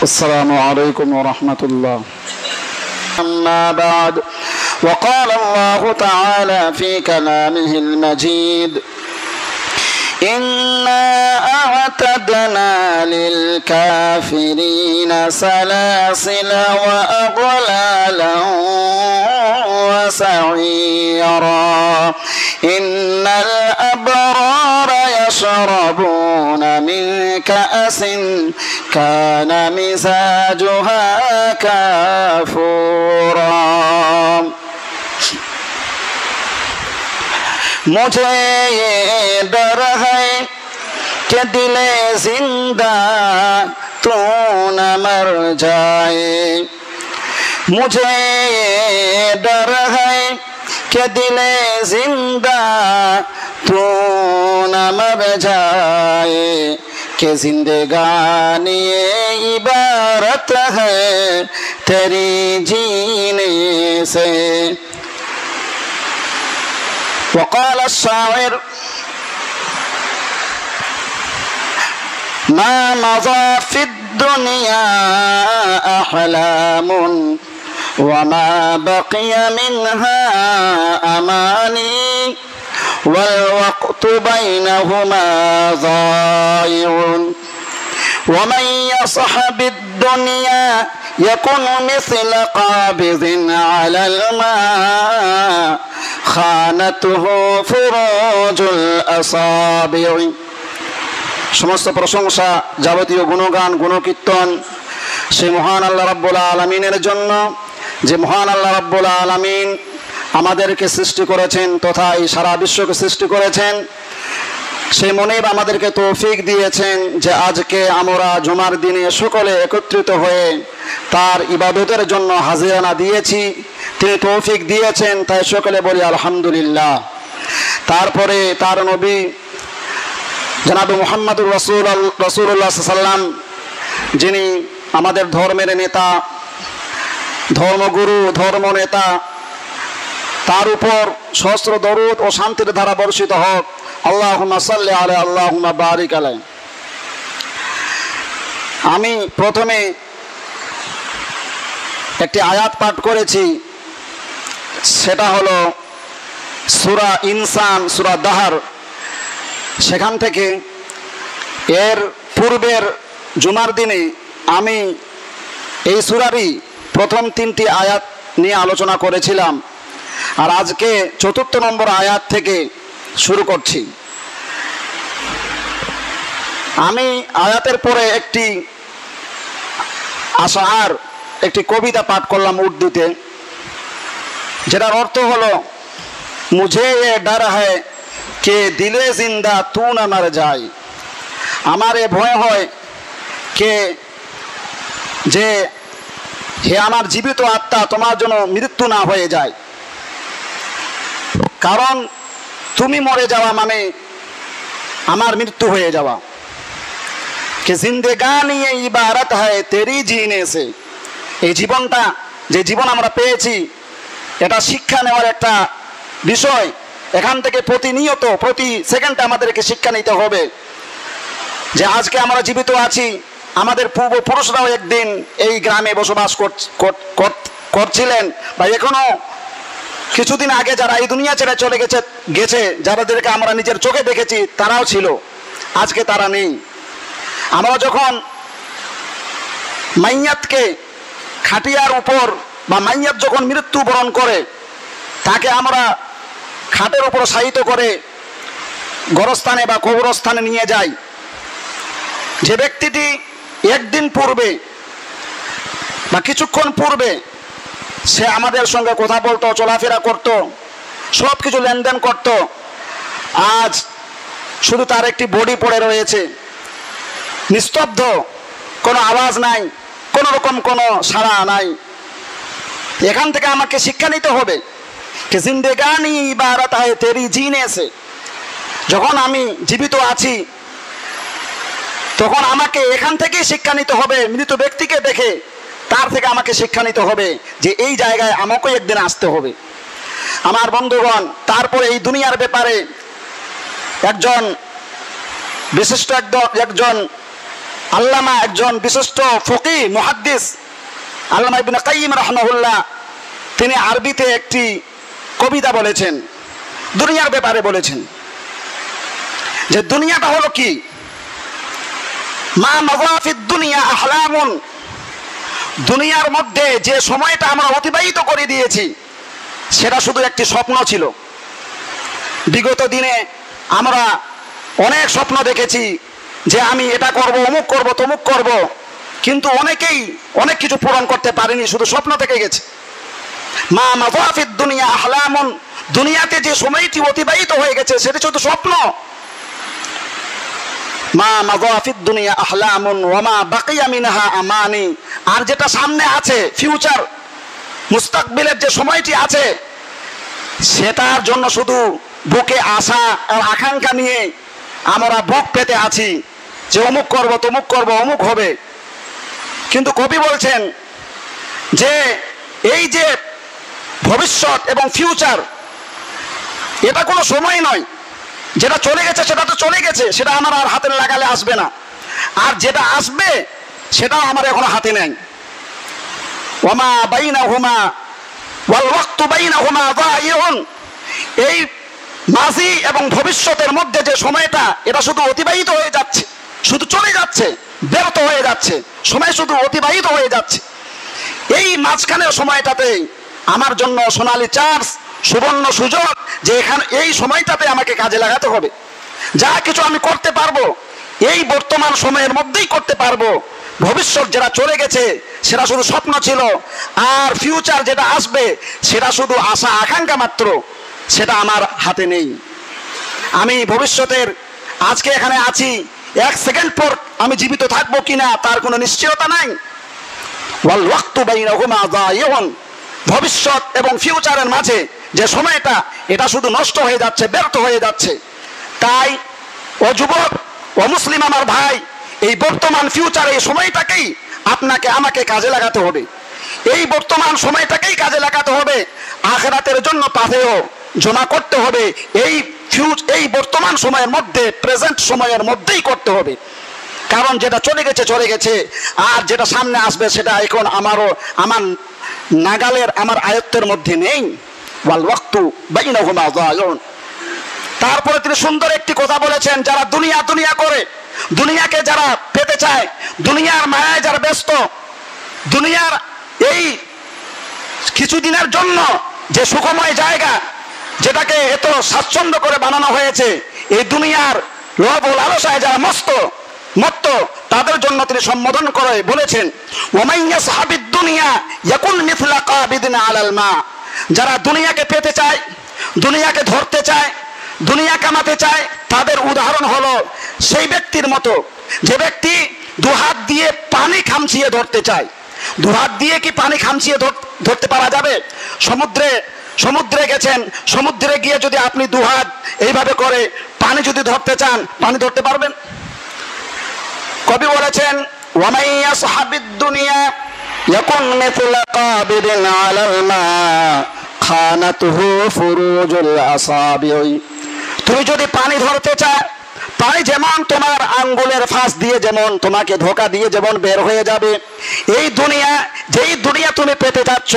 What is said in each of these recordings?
السلام عليكم ورحمة الله. أما بعد، وقال الله تعالى في كلامه المجيد: إنا أعتدنا للكافرين سلاسل وأغلالا وسعيرا إن الأبرار يشربون من كأس كان مزاجها كافورا मुझे ये डर है कि दिले जिंदा तू न मर जाए मुझे ये डर है कि दिले जिंदा तू न मर जाए कि जिंदगानी इबारत है तेरी जीने से। وقال الشاعر: ما مضى في الدنيا أحلام وما بقي منها أماني والوقت بينهما ضائع ومن يصحب الدنيا يكن مثل قابض على الماء خانته فروج الأصابع। সমস্ত প্রশংসা যাবতীয় গুণগান গুণকীর্তন সেই মহান আল্লাহ রাব্বুল আলামিনের জন্য, যে মহান আল্লাহ রাব্বুল আলামিন আমাদেরকে সৃষ্টি করেছেন তথা এই সারা বিশ্বকে সৃষ্টি করেছেন। সেই মনিব আমাদেরকে তৌফিক দিয়েছেন যে আজকে আমরা জুমার দিনে সকলে একত্রিত হয়ে তার ইবাদতের জন্য হাজিরানা দিয়েছি। তিনি তৌফিক দিয়েছেন, তাই সকলে বলি আলহামদুলিল্লাহ। তারপরে তার নবী জনাব মুহাম্মদুর রাসূলুল্লাহ সাল্লাম, যিনি আমাদের ধর্মের নেতা, ধর্মগুরু, ধর্মনেতা, তার উপর সহস্র দরুদ ও শান্তির ধারা বর্ষিত হোক। আল্লাহুম্মা সাল্লি আলা আল্লাহুম্মা বারিক আলাই। আমি প্রথমে একটি আয়াত পাঠ করেছি, সেটা হলো সূরা ইনসান, সূরা দাহর। সেখান থেকে এর পূর্বের জুমার দিনে আমি এই সূরারই প্রথম 3টি আয়াত নিয়ে আলোচনা করেছিলাম, আর আজকে 4 নম্বর আয়াত থেকে শুরু করছি। আমি আয়াতের পরে একটি আশআর, একটি কবিতা পাঠ করলাম উর্দুতে, যেটার অর্থ হলো মুঝে এ ডর হ্যায় কে দিলে জিন্দা তু না মার যায়। আমার এ ভয় হয় কে যে হে আমার জীবিত আত্মা, তোমার জন্য মৃত্যু না হয়ে যায়, কারণ তুমি মরে যাওয়া মানে আমার মৃত্যু হয়ে যাওয়া। কে জিন্দেগানি ইবারত হয় তেরি জিনে সে। এই জীবনটা, যে জীবন আমরা পেয়েছি, এটা শিক্ষা নেওয়ার একটা বিষয়। এখান থেকে প্রতিনিয়ত প্রতি সেকেন্ডে আমাদেরকে শিক্ষা নিতে হবে যে আজকে আমরা জীবিত আছি, আমাদের পূর্বপুরুষরাও একদিন এই গ্রামে বসবাস করছিলেন, বা এখনো কিছুদিন আগে যারা এই দুনিয়া ছেড়ে চলে গেছে, যাদেরকে আমরা নিজের চোখে দেখেছি, তারাও ছিল, আজকে তারা নেই। আমরা যখন মাইয়াতকে খাটিয়ার উপর, বা মাইয়াত যখন মৃত্যুবরণ করে, তাকে আমরা খাটের উপর শায়িত করে গোরস্থানে বা কবরস্থানে নিয়ে যাই। যে ব্যক্তিটি একদিন পূর্বে বা কিছুক্ষণ পূর্বে সে আমাদের সঙ্গে কথা বলতো, চলাফেরা করত, সব কিছু লেনদেন করত, আজ শুধু তার একটি বডি পড়ে রয়েছে, নিস্তব্ধ, কোনো আওয়াজ নাই, কোনো রকম কোনো সাড়া নাই। এখান থেকে আমাকে শিক্ষা নিতে হবে যে জিন্দেগানি ইবারত হয় তেরি জিনে সে। যখন আমি জীবিত আছি তখন আমাকে এখান থেকেই শিক্ষা নিতে হবে, মৃত ব্যক্তিকে দেখে তার থেকে আমাকে শিক্ষা নিতে হবে যে এই জায়গায় আমাকেও একদিন আসতে হবে। আমার বন্ধুগণ, তারপরে এই দুনিয়ার ব্যাপারে একজন বিশিষ্ট একজন আল্লামা একজন বিশিষ্ট ফকিহ মুহাদ্দিস আল্লামা ইবনে কাইয়িম রাহমাহুল্লাহ, তিনি আরবিতে একটি কবিতা বলেছেন, দুনিয়ার ব্যাপারে বলেছেন যে দুনিয়াটা হলো কি, মা মাযাফিদ দুনিয়া আহলামুন, দুনিয়ার মধ্যে যে সময়টা আমরা অতিবাহিত করে দিয়েছি সেটা শুধু একটি স্বপ্ন ছিল। বিগত দিনে আমরা অনেক স্বপ্ন দেখেছি যে আমি এটা করব, অমুক করব, তমুক করব, কিন্তু অনেকেই অনেক কিছু পূরণ করতে পারেনি, শুধু স্বপ্ন থেকে গেছে। মা মাযাফিদ দুনিয়া আহলামুন, দুনিয়াতে যে সময়টি অতিবাহিত হয়ে গেছে সেটা শুধু স্বপ্ন। মা মাযাফিদ দুনিয়া আহলামুন ওয়া মা বাকিয়া মিনহা আমানি, আর যেটা সামনে আছে ফিউচার, মুস্তাকবিলের যে সময়টি আছে সেটার জন্য শুধু বুকে আশা আর আকাঙ্ক্ষা নিয়ে আমরা বুক পেতে আছি যে অমুক করব, তমুক করব, অমুক হবে। কিন্তু কবি বলছেন যে এই যে ভবিষ্যৎ এবং ফিউচার, এটা কোনো সময় নয়, যেটা চলে গেছে সেটা তো চলে গেছে, সেটা আমার আর হাতে লাগালে আসবে না, আর যেটা আসবে সেটাও আমার এখনো হাতে নেই। ওয়ামা বাইনাহুমা ওয়াল ওয়াক্তু বাইনাহুমা যায়িউন, এই মাঝি এবং ভবিষ্যতের মধ্যে যে সময়টা, এটা শুধু অতিবাহিত হয়ে যাচ্ছে, শুধু চলে যাচ্ছে, ব্যর্থ হয়ে যাচ্ছে, সময় শুধু অতিবাহিত হয়ে যাচ্ছে। এই মাঝখানের সময়টাতে আমার জন্য সোনালী চান্স, সুবর্ণ সুযোগ, যে এখানে এই সময়টাতে আমাকে কাজে লাগাতে হবে। যা কিছু আমি করতে পারবো এই বর্তমান সময়ের মধ্যেই করতে পারবো। ভবিষ্যৎ যেটা চলে গেছে সেটা শুধু স্বপ্ন ছিল, আর ফিউচার যেটা আসবে সেটা শুধু আশা আকাঙ্ক্ষা মাত্র, সেটা আমার হাতে নেই। আমি ভবিষ্যতের আজকে এখানে আছি, এক সেকেন্ড পর আমি জীবিত থাকবো কিনা তার কোনো নিশ্চয়তা নাই। ওয়াল ওয়াক্তু বাইনাহুমা যায়িউন, ভবিষ্যৎ এবং ফিউচারের মাঝে যে সময়টা, এটা শুধু নষ্ট হয়ে যাচ্ছে, ব্যর্থ হয়ে যাচ্ছে। তাই ও যুবক, ও মুসলিম আমার ভাই, এই বর্তমান ফিউচার, এই সময়টাকেই আপনাকে আমাকে কাজে লাগাতে হবে। এই বর্তমান সময়টাকেই কাজে লাগাতে হবে, আখিরাতের জন্য পাথেয় জমা করতে হবে। এই বর্তমান সময়ের মধ্যে, প্রেজেন্ট সময়ের মধ্যেই করতে হবে, কারণ যেটা চলে গেছে চলে গেছে, আর যেটা সামনে আসবে সেটা এখন আমার নাগালের, আমার আয়ত্তের মধ্যে নেই। ওয়াল ওয়াক্তু বাইনাহুমা যায়িউন। তারপরে তিনি সুন্দর একটি কথা বলেছেন, যারা দুনিয়া দুনিয়া করে, দুনিয়াকে যারা পেতে চায়, দুনিয়ার মায়ায় যারা ব্যস্ত, দুনিয়ার এই কিছুদিনের জন্য যে সুখময় জায়গা, যেটাকে এত স্বাচ্ছন্দ্য করে বানানো হয়েছে, এই দুনিয়ার লোভ ও লালসায় যারা মত্ত, তাদের জন্য তিনি সম্বোধন করে বলেছেন, ওয়ামাইয়া সাহাবিদ দুনিয়া ইয়াকুন মিথলা কাবিদিন আলাল মা, যারা দুনিয়াকে পেতে চায়, দুনিয়াকে ধরতে চায়, দুনিয়া কামাতে চায়, তাদের উদাহরণ হলো সেই ব্যক্তির মতো যে ব্যক্তি দুহাত দিয়ে পানি খামচিয়ে ধরতে চায়। দুহাত দিয়ে কি পানি খামচিয়ে ধরতে পারা যাবে? সমুদ্রে গেছেন, সমুদ্রে গিয়ে যদি আপনি দুহাত এইভাবে করে পানি যদি ধরতে চান, পানি ধরতে পারবেন? কবি বলেছেন, ওয়ামাইয়া সাহাবিদ দুনিয়া ইয়াকুন মিথলা কাবিদিন আলাল মা খানাতুহু ফুরুজুল আসাবিই, তুমি যদি পানি ধরতে চাও, পানি যেমন তোমার আঙ্গুলের ফাঁস দিয়ে যেমন তোমাকে ধোকা দিয়ে যেমন বের হয়ে যাবে, এই দুনিয়া, যেই দুনিয়া তুমি পেতে যাচ্ছ,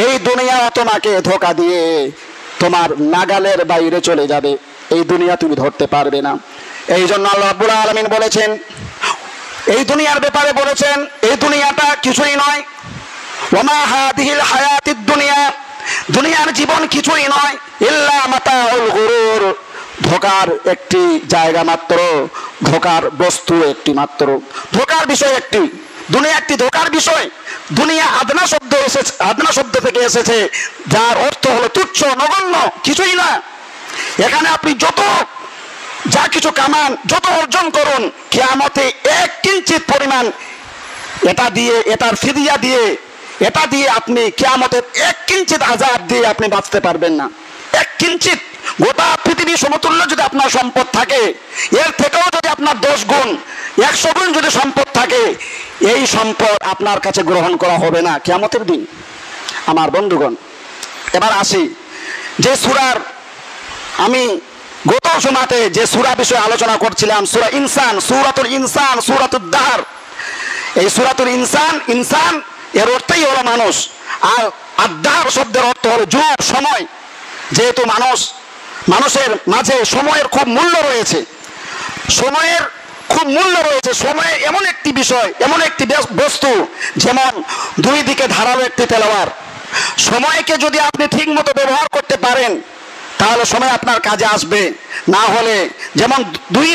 এই দুনিয়া তোমাকে ধোকা দিয়ে তোমার নাগালের বাইরে চলে যাবে, এই দুনিয়া তুমি ধরতে পারবে না। এই জন্য আল্লাহ রাব্বুল আলামিন বলেছেন, এই দুনিয়ার ব্যাপারে বলেছেন, এই দুনিয়াটা কিছুই নয়। ওয়ামা হাদিহিল হায়াতিদ দুনিয়া, দুনিয়ার জীবন কিছুই নয়, ইল্লা মাতাউল গুরুর, ধোকার একটি জায়গা মাত্র, ধোকার বস্তু একটি মাত্র, ধোকার বিষয় একটি। দুনিয়া একটি ধোকার বিষয়। দুনিয়া আদনা শব্দ থেকে এসেছে, যার অর্থ হলো তুচ্ছ, নগণ্য, কিছুই না। এখানে আপনি যা কিছু কামান, যত অর্জন করুন, কিয়ামতে এক কিঞ্চিত পরিমাণ এটা দিয়ে, এটার ফিদিয়া দিয়ে, এটা দিয়ে আপনি কিয়ামতের এক কিঞ্চিত আযাব দিয়ে আপনি বাঁচতে পারবেন না। এক কিঞ্চিত, গোটা পৃথিবী সমতুল্য যদি আপনার সম্পদ থাকে, এর থেকেও যদি আপনার 10 গুণ, 100 গুণ যদি সম্পদ থাকে, এই সম্পদ আপনার কাছে গ্রহণ করা হবে না কিয়ামতের দিন। আমার বন্ধুগণ, এবার আসি যে সূরার আমি গত জুমাতে যে সূরা বিষয়ে আলোচনা করছিলাম, সূরা ইনসান, সূরাতুল ইনসান, সূরাতুদ দাহর। এই সূরাতুল ইনসান, ইনসান এর অর্থই হলো মানুষ, আর আদ-দাহর শব্দের অর্থ হলো যুগ, সময়। যেহেতু মানুষের মাঝে সময়ের খুব মূল্য রয়েছে, সময়ের খুব মূল্য রয়েছে। সময় এমন একটি বিষয়, এমন একটি বস্তু, যেমন দুই দিকে ধারালো একটি তলোয়ার। সময়কে যদি আপনি ঠিক মতো ব্যবহার করতে পারেন তাহলে সময় আপনার কাজে আসবে, না হলে যেমন দুই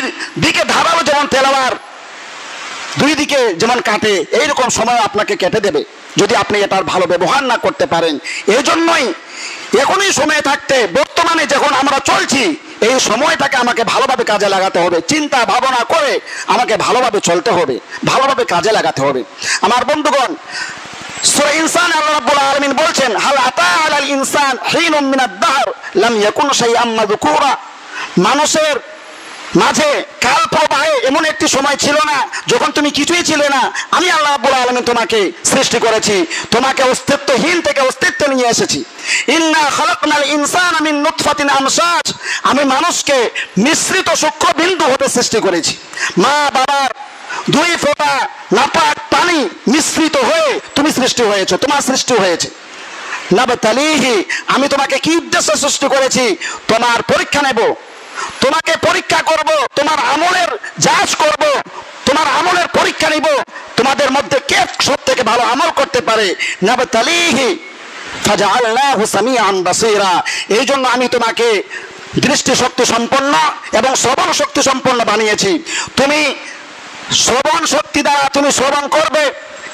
দিকে ধারালো যেমন তলোয়ার দুই দিকে যেমন কাটে, এইরকম সময় আপনাকে কেটে দেবে যদি আপনি এটার ভালো ব্যবহার না করতে পারেন। এই জন্যই এখনই সময় থাকতে, বর্তমানে যখন আমরা চলছি, এই সময়টাকে আমাকে ভালোভাবে কাজে লাগাতে হবে। চিন্তা ভাবনা করে আমাকে ভালোভাবে চলতে হবে, ভালোভাবে কাজে লাগাতে হবে। আমার বন্ধুগণ, সূরা ইনসান আল্লাহ রাব্বুল আলামিন বলছেন, হাল আতা আলাল ইনসান হিনুম মিনাদ দাহর লাম ইয়াকুন শাইআম মাযকুরা। মানুষের মাঝে কাল প্রবাহে এমন একটি সময় ছিল না যখন তুমি কিছুই ছিলে না। আমি আল্লাহ রাব্বুল আলামিন তোমাকে সৃষ্টি করেছি, তোমাকে অস্তিত্বহীন থেকে অস্তিত্ব নিয়ে এসেছি। ইন্না খালাকনাল ইনসানা মিন নুতফাতিন আমশাজ। আমি মানুষকে মিশ্রিত সূক্ষ্ম বিন্দু হতে সৃষ্টি করেছি। মা বাবার দুই ফোঁটা নাপাক পানি মিশ্রিত হয়ে তুমি সৃষ্টি হয়েছো, তোমার সৃষ্টি হয়েছে। নাবতালিহি, আমি তোমাকে কি উদ্দেশ্যে সৃষ্টি করেছি? তোমার পরীক্ষা নেব, তোমাকে পরীক্ষা করব, তোমার আমলের যাচ করব, তোমার আমলের পরীক্ষা নিব, তোমাদের মধ্যে কে সব থেকে ভালো আমল করতে পারে। নাবতালিহি ফাজআলনাহু সামিআন বাসীরা। এই জন্য আমি তোমাকে দৃষ্টি শক্তি সম্পন্ন এবং শ্রবণ শক্তি সম্পন্ন বানিয়েছি। তুমি শ্রবণ শক্তি দ্বারা তুমি শ্রবণ করবে,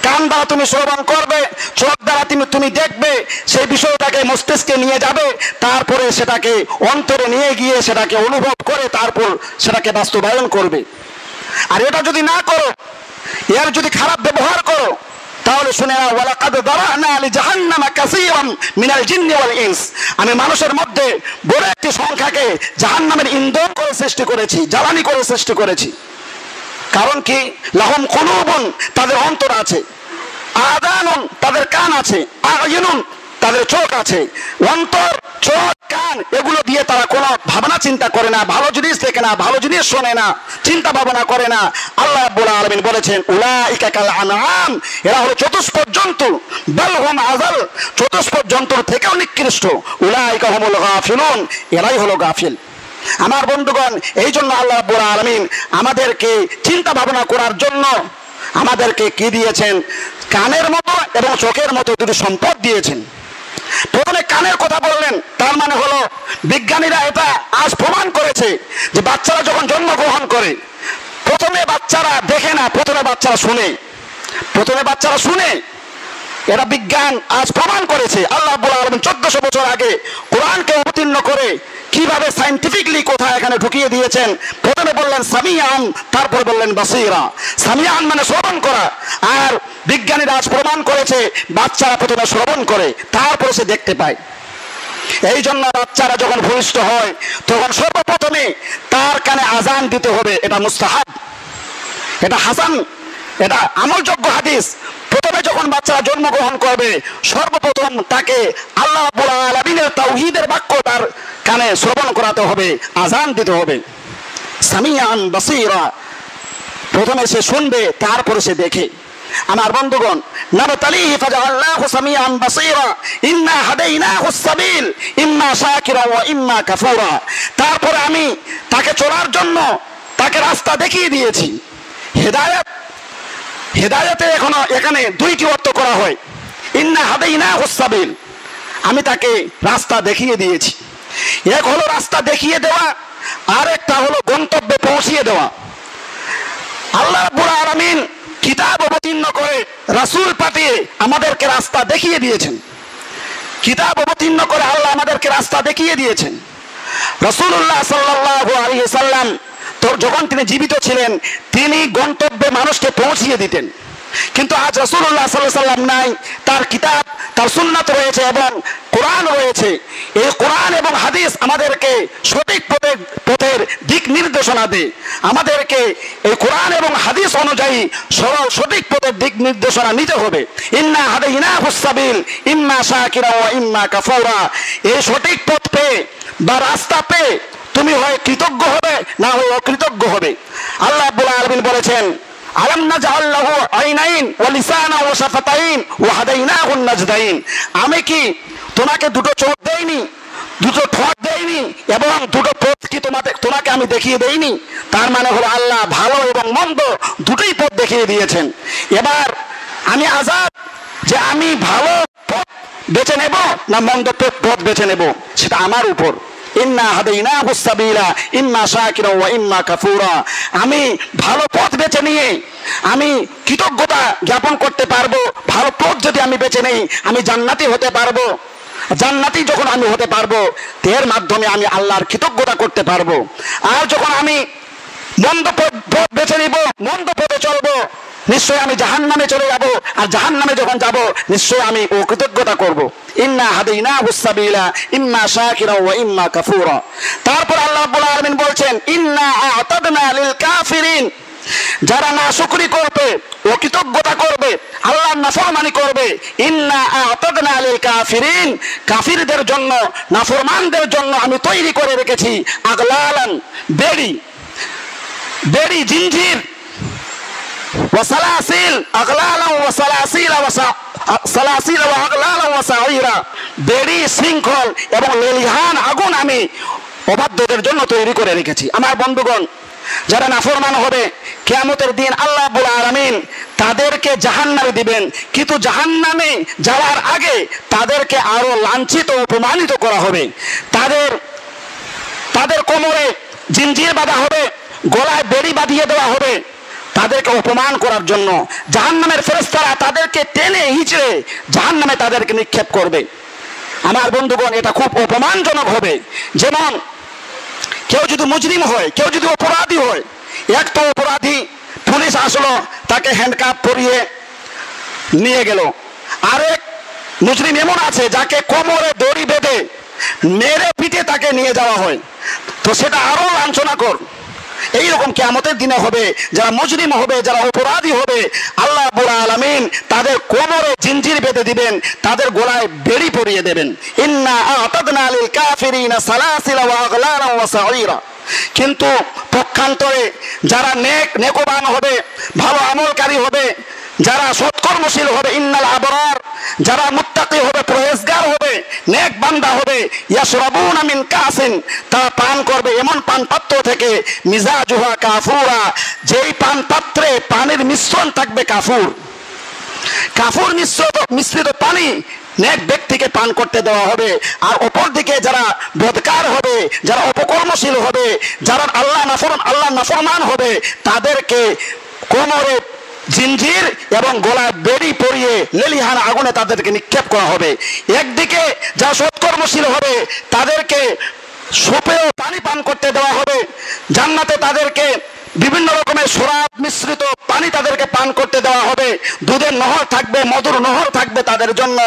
কান দ্বারা তুমি শ্রবণ করবে, চোখ দ্বারা তুমি দেখবে, সেই বিষয়টাকে মস্তিষ্কে নিয়ে যাবে, তারপরে সেটাকে অন্তরে নিয়ে গিয়ে সেটাকে অনুভব করে তারপর সেটাকে বাস্তবায়ন করবে। আর এটা যদি না করো, এর যদি খারাপ ব্যবহার করো, তাহলে শুনে নাও, ওয়ালাকাদ দারানা লিজাহান্নামা কাসীরাম মিনাল জিন্নি ওয়াল ইনস। আমি মানুষের মধ্যে বড় একটি সংখ্যাকে জাহান্নামের ইন্ধন করে সৃষ্টি করেছি, জ্বালানি করে সৃষ্টি করেছি। কারণ কি? লাহুম কুলুবুন, তাদের অন্তর আছে, আযানুন, তাদের কান আছে, আ'য়ুনুন, তাদের চোখ আছে। অন্তর, চোখ, কান এগুলো দিয়ে তারা কোনো ভাবনা চিন্তা করে না, ভালো জিনিস দেখে না, ভালো জিনিস শোনে না, চিন্তা ভাবনা করে না। আল্লাহ রাব্বুল আলামিন বলেছেন, উলাইকা কাল আনআম, এরা হলো চতুষ্পদ জন্তু, বাল হুম আযাল, চতুষ্পদ জন্তুর থেকেও নিকৃষ্ট। উলাইকা হুমুল গাফিলুন, এরাই হলো গাফিল। আমার বন্ধুগণ, এই জন্য আল্লাহ রাব্বুল আলামিন আমাদেরকে চিন্তা ভাবনা করার জন্য আমাদেরকে কি দিয়েছেন? কানের মতো এবং চোখের মতো দুটি সম্পদ দিয়েছেন। প্রথমে কানের কথা বললেন, তার মানে হলো বিজ্ঞানীরা এটা আজ প্রমাণ করেছে যে বাচ্চারা যখন জন্মগ্রহণ করে প্রথমে বাচ্চারা দেখে না, প্রথমে বাচ্চারা শুনে, প্রথমে বাচ্চারা শুনে। এটা বিজ্ঞান আজ প্রমাণ করেছে। আল্লাহ রাব্বুল আলামিন 1400 বছর আগে কোরআনকে অবতীর্ণ করে কিভাবে সায়েন্টিফিকলি কথা এখানে ঢুকিয়ে দিয়েছেন। প্রথমে বললেন সামিআন, তারপর বললেন বাসীরা। সামিআন মানে শ্রবণ করা, আর বিজ্ঞানীরা আজ প্রমাণ করেছে বাচ্চারা প্রথমে শ্রবণ করে তারপরে সে দেখতে পায়। এই জন্য বাচ্চারা যখন ভূমিষ্ঠ হয় তখন সর্বপ্রথমে তার কানে আজান দিতে হবে। এটা মুস্তাহাব, এটা হাসান, এটা আমলযোগ্য হাদিস। প্রথমে যখন বাচ্চারা জন্মগ্রহণ করবে সর্বপ্রথম তাকে আল্লাহ রাব্বুল আলামিনের তাওহীদের বাক্য তার কানে শ্রবণ করাতে হবে, আজান দিতে হবে। সামিআন বাসীরা, প্রথমে সে শুনবে তারপরে সে দেখে। আমার বন্ধুগণ, নাবতালিহি ফাজআলনাহু সামিআন বাসীরা ইন্না হাদাইনাহুস সাবিল ইম্মা শাকিরা ওয়া ইম্মা কাফুরা। তারপরে আমি তাকে চলার জন্য তাকে রাস্তা দেখিয়ে দিয়েছি। হেদায়েত, হেদায়েতে এখানে দুইটি অর্থ করা হয়। ইন্না হাদাইনাহুস সাবিল, আমি তাকে রাস্তা দেখিয়ে দিয়েছি। এক হলো রাস্তা দেখিয়ে দেওয়া, আর একটা হলো গন্তব্যে পৌঁছিয়ে দেওয়া। আল্লাহ রাব্বুল আলামিন কিতাব অবতীর্ণ করে রাসূল পাঠিয়ে আমাদেরকে রাস্তা দেখিয়ে দিয়েছেন। কিতাব অবতীর্ণ করে আল্লাহ আমাদেরকে রাস্তা দেখিয়ে দিয়েছেন। রাসূলুল্লাহ সাল্লাল্লাহু আলাইহি সাল্লাম তো যখন তিনি জীবিত ছিলেন তিনি গন্তব্যে মানুষকে পৌঁছিয়ে দিতেন। কিন্তু আজ রাসূলুল্লাহ সাল্লাল্লাহু আলাইহি সাল্লাম নাই, তার কিতাব, তার সুন্নাত রয়েছে এবং কোরআন রয়েছে। এই কোরআন এবং হাদিস আমাদেরকে সঠিক পথের দিক নির্দেশনা দেয়। আমাদেরকে এই কোরআন এবং হাদিস অনুযায়ী সরল সঠিক পথের দিক নির্দেশনা নিতে হবে। ইন্না হাদাইনাহুস সাবিল ইম্মা শাকিরা ওয়া ইম্মা কাফুরা। এই সঠিক পথ পেয়ে বা রাস্তা পেয়ে তুমি হয় কৃতজ্ঞ হবে না হয় অকৃতজ্ঞ হবে। আল্লাহ রাব্বুল আলামিন বলেছেন, আলাম নাজআল লাহু আইনাইন ওয়া লিসানা ওয়া শাফাতাইন ওয়া হাদাইনাহুন নাজদাইন, আমি কি তোমাকে দুটো চোখ দেইনি, দুটো ঠোঁট দেইনি এবং দুটো পথ কি তোমাকে আমি দেখিয়ে দেইনি? তার মানে হলো আল্লাহ ভালো এবং মন্দ দুটোই পথ দেখিয়ে দিয়েছেন। এবার আমি আজাদ যে আমি ভালো পথ বেছে নেব না মন্দ পথ বেছে নেব, সেটা আমার উপর। ইন্না হাদাইনাহুস সাবিলা ইম্মা শাকিরা ওয়া ইম্মা কাফুরা, আমি ভালো পথ বেছে নিয়ে আমি কৃতজ্ঞতা জ্ঞাপন করতে পারবো। ভালো পথ যদি আমি বেছে নেই আমি জান্নাতি হতে পারবো। জান্নাতি যখন আমি হতে পারবো এর মাধ্যমে আমি আল্লাহর কৃতজ্ঞতা করতে পারবো। আর যখন আমি মন্দ পথ বেছে নিব, মন্দ পথে চলবো, নিশ্চয় আমি জাহান্নামে চলে যাব। আর জাহান্নামে যখন যাব নিশ্চয় আমি অকৃতজ্ঞতা করব। ইন্না হাদাইনাহুস সাবিলা ইম্মা শাকিরা ওয়া ইম্মা কাফুরা। তারপর আল্লাহ রাব্বুল আলামিন বলছেন, ইন্না আ'তাদনা লিল কাফিরিন, যারা নাশুকরি করবে, অকৃতজ্ঞতা করবে, আল্লাহর নাফরমানি করবে, ইন্না আ'তাদনা লিল কাফিরিন, কাফিরদের জন্য, নাফরমানদের জন্য আমি তৈরি করে রেখেছি আগলালান, বেড়ি জিনজির, ওয়াসালাসিল আগলালান ওয়াসালাসিল সালাসিল ওয়া আগলালান ওয়া সাঈরা, বেড়ি, শৃঙ্খল এবং লেলিহান আগুন আমি অবাধ্যদের জন্য তৈরি করে রেখেছি। আমার বন্ধুগণ, যারা নাফরমান হবে কিয়ামতের দিন আল্লাহ রাব্বুল আলামিন তাদেরকে জাহান্নামে দিবেন, কিন্তু জাহান্নামে যাওয়ার আগে তাদেরকে আরো লাঞ্ছিত অপমানিত করা হবে। তাদের কোমরে জিনজির বাঁধা হবে, গলায় বেড়ি বাঁধিয়ে দেওয়া হবে তাদেরকে অপমান করার জন্য। জাহান্নামের ফেরেশতারা তাদেরকে টেনে হিচড়ে জাহান্নামে তাদেরকে নিক্ষেপ করবে। আমার বন্ধুগণ, এটা খুব অপমানজনক হবে। যেমন কেউ যদি মুজরিম হয়, কেউ যদি অপরাধী হয়, এক তো অপরাধী, পুলিশ আসলো, তাকে হ্যান্ডকাপ পরিয়ে নিয়ে গেল। আরেক মুজরিম এমন আছে যাকে কোমরে দড়ি বেঁধে মেরে পিটে তাকে নিয়ে যাওয়া হয়, তো সেটা আরো লাঞ্ছনাকর। এইরকম কিয়ামতের দিনে হবে, যারা মুজরিম হবে, যারা অপরাধী হবে, আল্লাহ রাব্বুল আলামিন তাদের কোমরে জিনজির বেঁধে দিবেন, তাদের গলায় বেড়ি পরিয়ে দেবেন। ইন্না আ'তাদনা লিল কাফিরিনা সালাসিলা ওয়া আগলালা ওয়া সাঈরা। কিন্তু পক্ষান্তরে যারা নেকবান হবে, ভালো আমলকারী হবে, যারা সৎকর্মশীল হবে, ইন্নাল আবরার, যারা মুত্তাকি হবে, পরহেজগার হবে, নেক বান্দা হবে, ইয়াশরাবুনা মিন কাসিন, তা পান করবে এমন পান পাত্র থেকে, মিজাজুহা কাফুরা, যেই পান পাত্রে পানির মিশ্রণ থাকবে কাফুর। কাফুর মিশ্রিত পানি নেক ব্যক্তিকে পান করতে দেওয়া হবে। আর অপর দিকে যারা বদকার হবে, যারা অপকর্মশীল হবে, যারা আল্লাহ নাফরমান হবে, তাদেরকে কোমরে জিনজির এবং গলায় বেড়ি পরিয়ে লেলিহান আগুনে তাদেরকে নিক্ষেপ করা হবে। একদিকে যারা সৎকর্মশীল হবে তাদেরকে সুপেয় পানি পান করতে দেওয়া হবে। জান্নাতে তাদেরকে বিভিন্ন রকমের শরাব মিশ্রিত পানি তাদেরকে পান করতে দেওয়া হবে। দুধের নহর থাকবে, মধুর নহর থাকবে তাদের জন্য।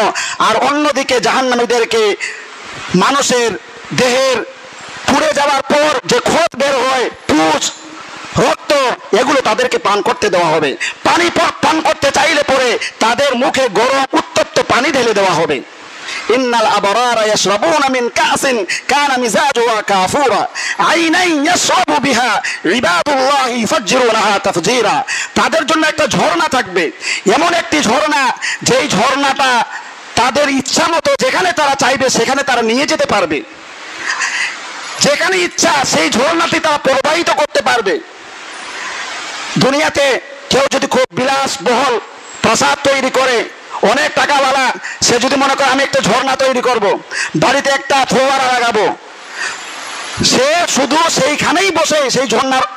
আর অন্যদিকে জাহান্নামীদেরকে মানুষের দেহের পুড়ে যাওয়ার পর যে খোঁজ বের হয়, পুঁজ, রক্ত, এগুলো তাদেরকে পান করতে দেওয়া হবে। পানি পান করতে চাইলে পরে তাদের মুখে গরম উত্তপ্ত পানি ঢেলে দেওয়া হবে। ইন্নাল আবরারা ইয়াশরাবুনা মিন কাসিন কানা মিজাজুহা কাফুরা আইনাই ইয়াশরাবু বিহা ইবাদুল্লাহি ইফাজ্জিরুনাহা তাফজীরা। তাদের জন্য একটা ঝর্ণা থাকবে, এমন একটি ঝর্ণা যেই ঝর্ণাটা তাদের ইচ্ছা মতো যেখানে তারা চাইবে সেখানে তারা নিয়ে যেতে পারবে। যেখানে ইচ্ছা সেই ঝর্ণাটি তারা প্রবাহিত করতে পারবে। দুনিয়াতে কেউ যদি খুব বিলাসবহুল প্রাসাদ তৈরি করে, অনেক টাকাওয়ালা, সে যদি মনে করে আমি একটা ঝর্ণা তৈরি করব, বাড়িতে একটা ফোয়ারা লাগাবো, সে শুধু সেইখানেই বসে সেই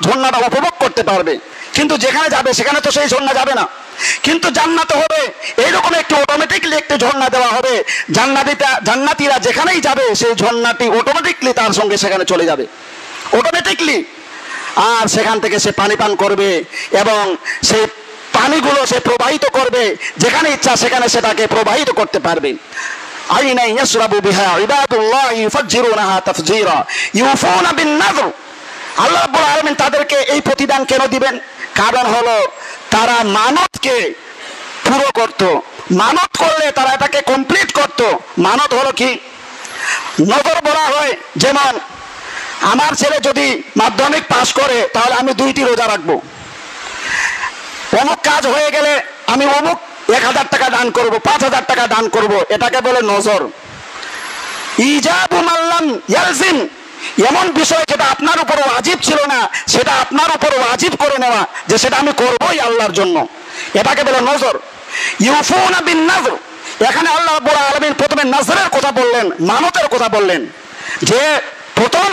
ঝর্ণাটা উপভোগ করতে পারবে। কিন্তু যেখানে যাবে সেখানে তো সেই ঝর্ণা যাবে না। কিন্তু জান্নাতে হবে এইরকম একটি অটোমেটিকলি একটি ঝর্ণা দেওয়া হবে। জান্নাতীরা যেখানেই যাবে সেই ঝর্ণাটি অটোমেটিকলি তার সঙ্গে সেখানে চলে যাবে, অটোমেটিকলি। আর সেখান থেকে সে পানি পান করবে এবং সেই পানিগুলো সে প্রবাহিত করবে, যেখানে ইচ্ছা সেখানে সেটাকে প্রবাহিত করতে পারবে। আইনা ইয়াশরাবু বিহা ইবাদুল্লাহি ইফাজ্জিরুনাহা তাফজীরা ইউফুনা বিন নাযর। আল্লাহ রাব্বুল আলামিন তাদেরকে এই প্রতিদান কেন দিবেন? কারণ হলো তারা মানতকে পুরো করত, মানত করলে তারা এটাকে কমপ্লিট করত। মানত হলো কি? নজর বলা হয়, যেমন আমার ছেলে যদি মাধ্যমিক পাশ করে তাহলে আমি 2টি রোজা রাখবো, অমুক কাজ হয়ে গেলে আমি অমুক 1000 টাকা দান করব, 5000 টাকা দান করব, এটাকে বলে নজর। ইজাবু মাল্লাম ইয়ালজিম, এমন বিষয় যেটা আপনার উপর ওয়াজিব ছিল না সেটা আপনার উপর ওয়াজিব করে নেওয়া, যে সেটা আমি করবই আল্লাহর জন্য, এটাকে বলে নজর। ইউফুনা বিন নজর, এখানে আল্লাহ রাব্বুল আলামিন প্রথমে নজরের কথা বললেন, মানতের কথা বললেন, যে প্রথম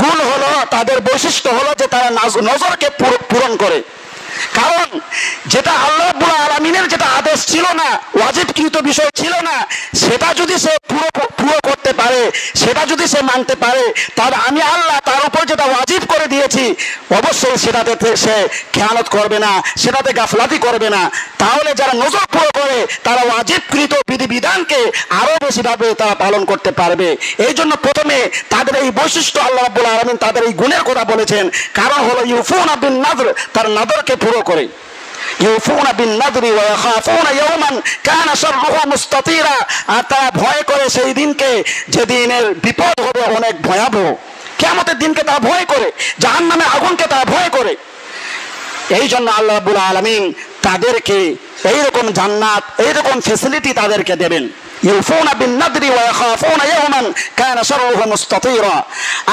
গুণ হলো তাদের বৈশিষ্ট্য হলো যে তারা নজরকে পূরণ করে। কারণ যেটা আল্লাহ রাব্বুল আলামিনের যেটা আদেশ ছিল না, ওয়াজিবকৃত বিষয় ছিল না, সেটা যদি সে পুরো করতে পারে, সেটা যদি সে মানতে পারে, তাহলে আমি আল্লাহ তার উপর যেটা ওয়াজিব করে দিয়েছি অবশ্যই সেটাতে সে খেয়ানত করবে না, সেটাতে গাফলাতি করবে না। তাহলে যারা নজর পুরো করে তারা ওয়াজিবকৃত বিধিবিধানকে আরো বেশিভাবে তারা পালন করতে পারবে। এই জন্য প্রথমে তাদের এই বৈশিষ্ট্য আল্লাহ রাব্বুল আলামিন তাদের এই গুণের কথা বলেছেন। কারণ হলো ইউফুনা বিন নজর, তার নজরকে পুরো করে। ইউফুনা বিন নজরি ওয়া ইয়াখাফুনা ইয়াওমান কানা শাররুহু মুস্তাতিরা, আর তারা ভয় করে সেই দিনকে যেদিনের বিপদ হবে অনেক ভয়াবহ। কিয়ামতের দিনকে তারা ভয় করে, জাহান্নামের আগুনকে তারা ভয় করে। এই জন্য আল্লাহ রাব্বুল আলামিন তাদেরকে এইরকম জান্নাত, এইরকম ফ্যাসিলিটি তাদেরকে দেবেন। ইউফুনা বিন নজরি ওয়া ইয়াখাফুনা ইয়াওমান কানা শাররুহু মুস্তাতিরা।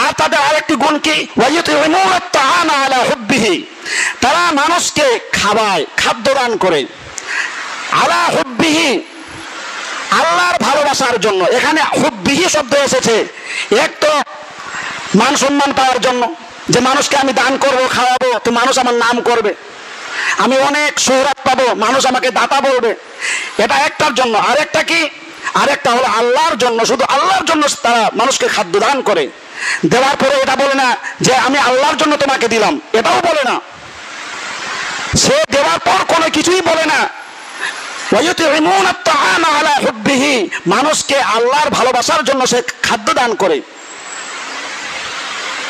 আর তাদের আরেকটি গুণ কি, ওয়া ইউতিমুনা আত-তাআমা আলা হুব্বিহি, তারা মানুষকে খাওয়ায়, খাদ্য দান করে। আলা হুব্বিহি, আল্লাহর ভালোবাসার জন্য। এখানে হুব্বিহি শব্দ এসেছে, এক তো মান সম্মান পাওয়ার জন্য, যে মানুষকে আমি দান করব, খাওয়াবো, তো মানুষ আমার নাম করবে, আমি অনেক শোহরত পাবো, মানুষ আমাকে দাতা বলবে, এটা একটার জন্য। আরেকটা কি, আরেকটা হলো আল্লাহর জন্য, শুধু আল্লাহর জন্য তারা মানুষকে খাদ্য দান করে। দেওয়ার পরে এটা বলে না যে আমি আল্লাহর জন্য তোমাকে দিলাম, এটাও বলে না। সে দেওয়ার পর কোনো কিছুই বলে না। ওয়ায়ুতিমুনা আত-তাআমা আলা হুব্বিহি, মানুষকে আল্লাহর ভালোবাসার জন্য সে খাদ্য দান করে।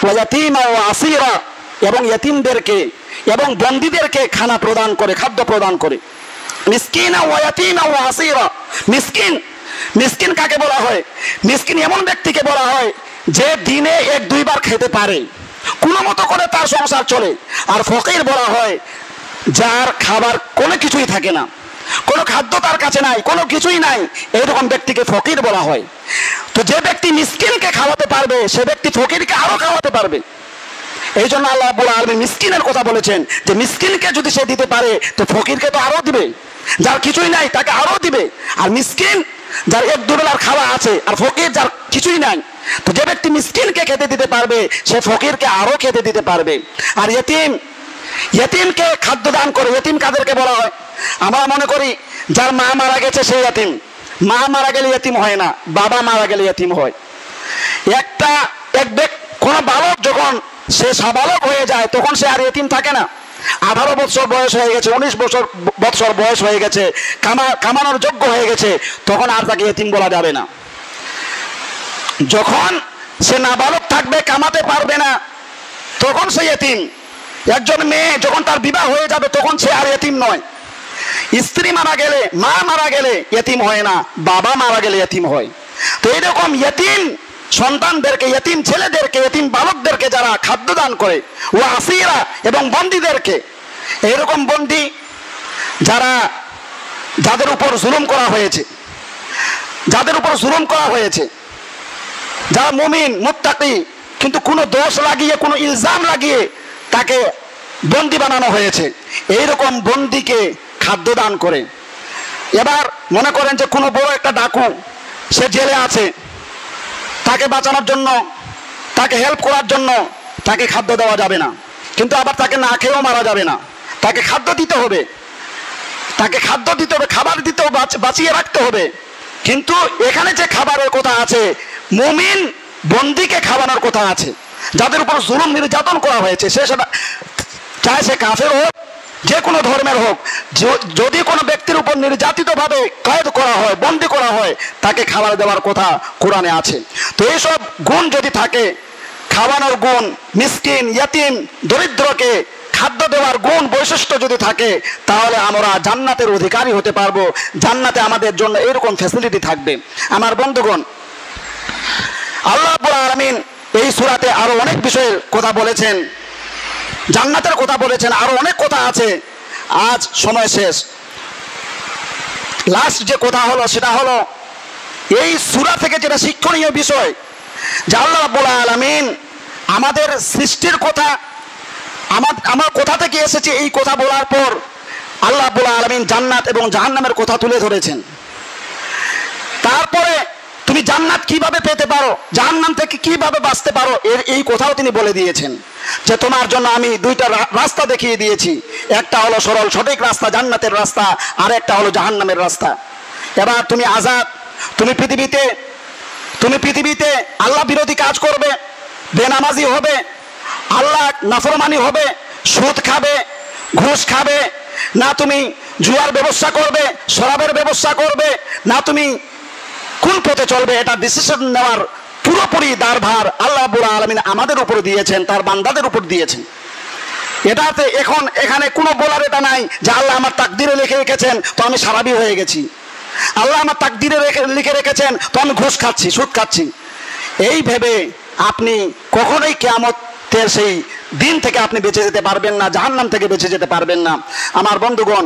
ওয়া ইয়াতীমা ওয়া আসীরা, এবং ইতিমদেরকে এবং বন্দীদেরকে খানা প্রদান করে, খাদ্য প্রদান করে। মিসকিনা ওয়া ইয়াতীমা ওয়া আসীরা, মিসকিন, মিসকিন কাকে বলা হয়? মিসকিন এমন ব্যক্তিকে বলা হয় যে দিনে 1-2 বার খেতে পারে, কোনো মতো করে তার সংসার চলে। আর ফকির বলা হয় যার খাবার কোনো কিছুই থাকে না, কোনো খাদ্য তার কাছে নাই, কোনো কিছুই নাই, এইরকম ব্যক্তিকে ফকির বলা হয়। তো যে ব্যক্তি মিসকিনকে খাওয়াতে পারবে সে ব্যক্তি ফকিরকে আরো খাওয়াতে পারবে। এই জন্য আল্লাহ রাব্বুল আলামিন মিসকিনের কথা বলেছেন, যে মিসকিনকে যদি সে দিতে পারে তো ফকিরকে তো আরো দিবে, যার কিছুই নাই তাকে আরো দিবে। আর মিসকিন যার 1-2 বেলার খাওয়া আছে, আর ফকির যার কিছুই নাই, তো যে ব্যক্তি মিসকিনকে খেতে দিতে পারবে সে ফকিরকে আরো খেতে দিতে পারবে। আর ইতিম, ইতিমকে খাদ্য দান করে। ইতিম কাদেরকে বলা হয়? আমরা মনে করি যার মা মারা গেছে সেই ইতিম। মা মারা গেলে ইতিম হয় না, বাবা মারা গেলে ইতিম হয়। কোন বালক যখন সে সাবালক হয়ে যায় তখন সে আর ইতিম থাকে না। 18 বছর বয়স হয়ে গেছে, 19 বছর বয়স হয়ে গেছে, কামানোর যোগ্য হয়ে গেছে, তখন আর তাকে ইতিম বলা যাবে না। যখন সে নাবালক থাকবে, কামাতে পারবে না, তখন সে ইতিম। একজন মেয়ে যখন তার বিবাহ হয়ে যাবে তখন সে আর ইতিম নয়। স্ত্রী মারা গেলে, মা মারা গেলে ইতিম হয় না, বাবা মারা গেলে ইতিম হয়। তো এরকম ইতিম সন্তানদেরকে, ইতিম ছেলেদেরকে, ইতিম বালকদেরকে যারা খাদ্য দান করে, ও আসীরা, এবং বন্দীদেরকে, এরকম বন্দী যাদের উপর জুলুম করা হয়েছে, যাদের উপর জুলুম করা হয়েছে, যারা মুমিন মুত্তাকি, কিন্তু কোনো দোষ লাগিয়ে, কোনো ইলজাম লাগিয়ে তাকে বন্দী বানানো হয়েছে, এইরকম বন্দীকে খাদ্য দান করে। এবার মনে করেন যে কোনো বড় একটা ডাকু সে জেলে আছে, তাকে বাঁচানোর জন্য, তাকে হেল্প করার জন্য তাকে খাদ্য দেওয়া যাবে না, কিন্তু আবার তাকে না খেয়েও মারা যাবে না, তাকে খাদ্য দিতে হবে, তাকে খাদ্য দিতে হবে, খাবার দিতে হবে, বাঁচিয়ে রাখতে হবে। কিন্তু এখানে যে খাবারের কথা আছে, মুমিন বন্দীকে খাওয়ানোর কথা আছে। যাদের উপর জুলুম নির্যাতন করা হয়েছে, সে সেটা চায় সে কাফের হোক, যে কোনো ধর্মের হোক, যদি কোনো ব্যক্তির উপর নির্যাতিতভাবে কয়েদ করা হয়, বন্দী করা হয়, তাকে খাবার দেওয়ার কথা কোরআনে আছে। তো এইসব গুণ যদি থাকে, খাওয়ানোর গুণ, মিসকিন, ইতিম, দরিদ্রকে খাদ্য দেওয়ার গুণ, বৈশিষ্ট্য যদি থাকে, তাহলে আমরা জান্নাতের অধিকারী হতে পারবো। জান্নাতে আমাদের জন্য এরকম ফ্যাসিলিটি থাকবে। আমার বন্ধুগণ, আল্লাহ রাব্বুল আলামিন এই সূরাতে আরো অনেক বিষয়ের কথা বলেছেন, জান্নাতের কথা বলেছেন, আরো অনেক কথা আছে। আজ সময় শেষ। লাস্ট যে কথা হলো সেটা হলো এই সূরা থেকে যেটা শিক্ষণীয় বিষয়, যে আল্লাহ রাব্বুল আলামিন আমাদের সৃষ্টির কথা, আমার কোথা থেকে এসেছে এই কথা বলার পর আল্লাহ রাব্বুল আলামিন জান্নাত এবং জাহান্নামের কথা তুলে ধরেছেন। তারপরে তুমি জান্নাত কিভাবে পেতে পারো, জাহান্নাম থেকে কিভাবে বাঁচতে পারো, এই কথাও তিনি বলে দিয়েছেন, যে তোমার জন্য আমি দুইটা রাস্তা দেখিয়ে দিয়েছি। একটা হলো সরল সঠিক রাস্তা, জান্নাতের রাস্তা, আর একটা হলো জাহান্নামের রাস্তা। এবার তুমি আজাদ। তুমি পৃথিবীতে আল্লাহ বিরোধী কাজ করবে, বেনামাজি হবে, আল্লাহ নাফরমানি হবে, সুদ খাবে, ঘুষ খাবে, না তুমি জুয়ার ব্যবসা করবে, শরাবের ব্যবসা করবে, না তুমি কোন পথে চলবে, এটা ডিসিশন নেওয়ার পুরোপুরি দায়ভার আল্লাহ রাব্বুল আলামিন আমাদের উপর দিয়েছেন, তার বান্দাদের উপর দিয়েছেন। এটাতে এখানে কোনো বলার এটা নাই যে আল্লাহ আমার তাকদিরে লিখে রেখেছেন তো আমি সারাবি হয়ে গেছি, আল্লাহ আমার তাকদিরে লিখে রেখেছেন তো আমি ঘুষ খাচ্ছি, সুদ খাচ্ছি। এই ভেবে আপনি কখনোই কিয়ামতের সেই দিন থেকে আপনি বেঁচে যেতে পারবেন না, জাহান্নাম থেকে বেঁচে যেতে পারবেন না। আমার বন্ধুগণ,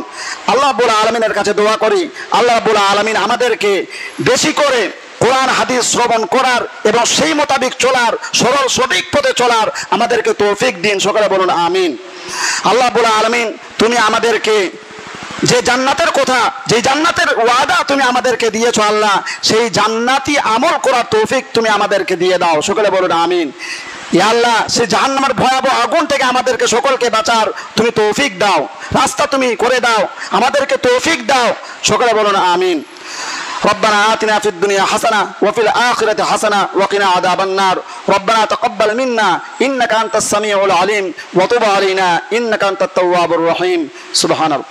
আল্লাহ রাব্বুল আলামিনের কাছে দোয়া করি, আল্লাহ রাব্বুল আলামিন আমাদেরকে বেশি করে কোরআন হাদিস শ্রবণ করার এবং সেই মোতাবেক চলার, সরল সঠিক পথে চলার আমাদেরকে তৌফিক দিন। সকলে বলুন আমিন। আল্লাহ রাব্বুল আলামিন তুমি আমাদেরকে যে জান্নাতের কথা, যে জান্নাতের ওয়াদা তুমি আমাদেরকে দিয়েছো আল্লাহ, সেই জান্নাতি আমল করার তৌফিক তুমি আমাদেরকে দিয়ে দাও। সকলে বলুন আমিন। ইয়া আল্লাহ, সেই জাহান্নামের ভয়াবহ আগুন থেকে আমাদেরকে সকলকে বাঁচার তুমি তৌফিক দাও, রাস্তা তুমি করে দাও, আমাদেরকে তৌফিক দাও। সকলে বলুন আমিন। ربنا آتنا في الدنيا حسنة وفي الآخرة حسنة وقنا عذاب النار. ربنا تقبل منا إنك أنت السميع العليم وتب علينا إنك أنت التواب الرحيم. سبحان الله.